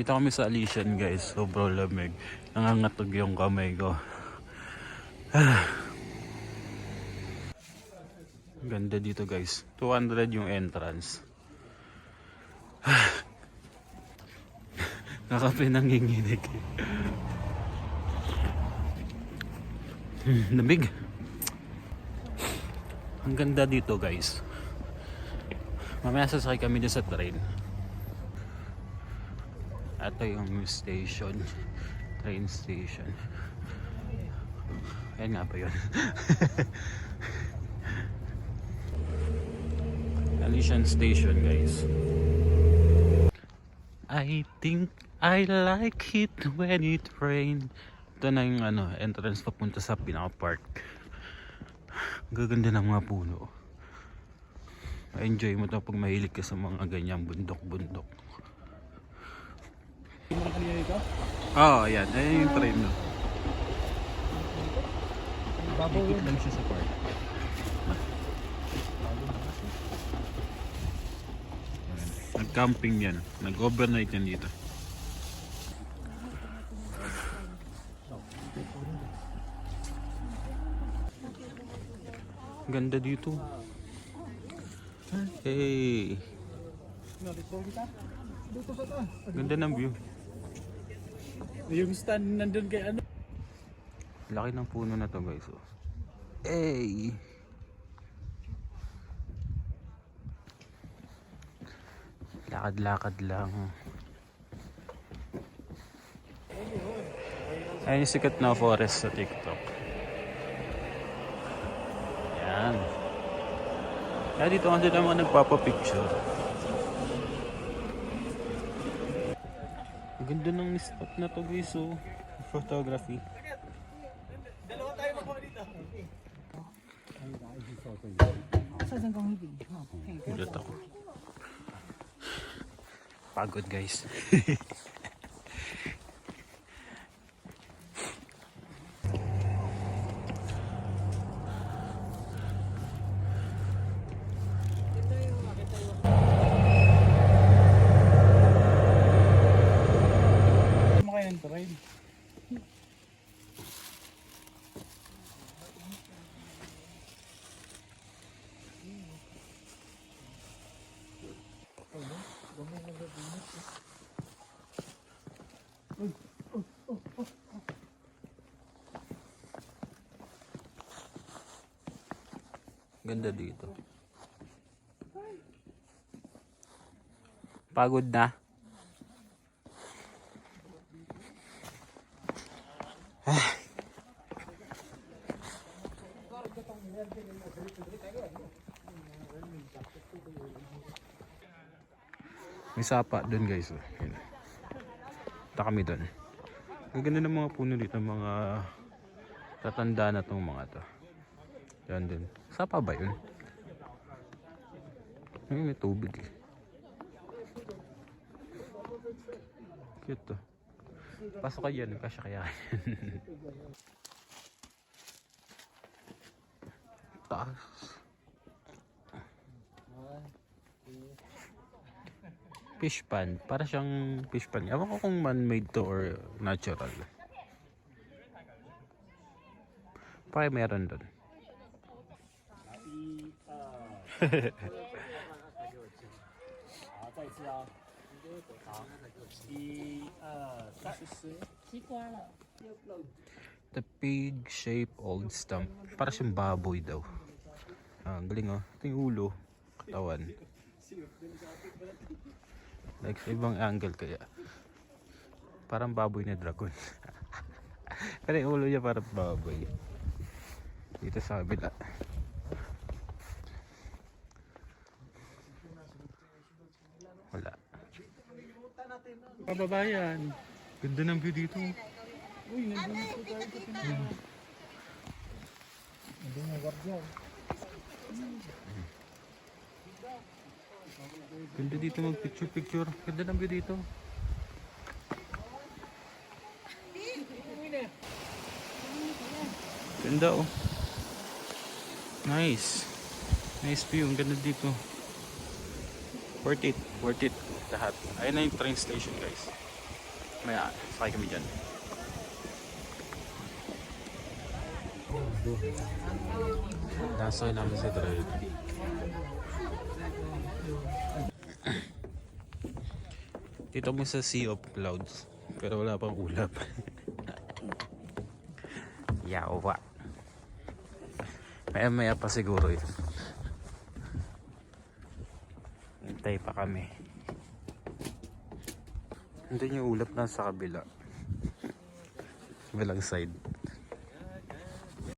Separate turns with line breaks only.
Dito kami sa Alishan guys, sobrang lamig. Nangangatog yung kamay ko. Ganda dito guys. 200 yung entrance. Nakape nanginginig. Lamig. Ang ganda dito guys. Mamaya sasakay kami dyan sa train. Ito yung station. Train station. Ayan nga ba yun? Alishan Station guys. I think I like it when it rain. Ito na yung entrance papunta sa pinaka-park. Gaganda ng mga puno. Ma-enjoy mo ito pag mahilig ka sa mga ganyang bundok-bundok. Oo, ayan. Ayan yung train no. Ikot lang siya sa park. Nag-camping yan. Nag-overnight yan dito. Ganda dito. Hey. Ganda ng view.
Yung stand nandun kay ano?
Laki ng puno na to guys. Oh. Hey. Lakad-lakad lang. Ayun yung sikat na forest sa TikTok. Yan. Kaya dito kasi naman nagpapapicture. Ang ganda ng spot na to guys. Oh. Photography.
Dalawa tayo makuha dito.
Ulit ako. Pagod guys.
Makayan to ride.
Ganda dito. Pagod na. May sapa doon guys. Punta kami doon. Ang ganda ng mga puno dito, mga tatanda na tong mga to. Yan din. Sapa ba yun? Ay, may tubig eh. Cute to. Pasok ka yan. Kasya kaya yan. Taas. Fish pan. Para siyang fish pan. Ewan ko kung man-made to or natural. Parang meron doon. The pig-shaped old stump. Para siyang baboy daw. Ang galing oh. Ito yung ulo. Katawan. Like sa ibang angle kaya. Parang baboy na dragon. Pero yung ulo niya parang baboy. Dito sa kabila. Wala. Kababayan. Ganda ng view dito.
Uy, nandun po tayo sa pinaka. Nandun yung guardian.
Ganda dito mag picture. Ganda ng view dito. Ganda oh. Nice. Nice view. Ang ganda dito. Worth it lahat. Ayun na yung train station guys. Maya, sakay kami dyan. Nasakay namin sa drive. Dito mo sa Sea of Clouds. Pero wala pang ulap. Yawa. Maya pa siguro yun. Hintay pa kami. Hintay yung ulap na sa kabila. Kabilang side.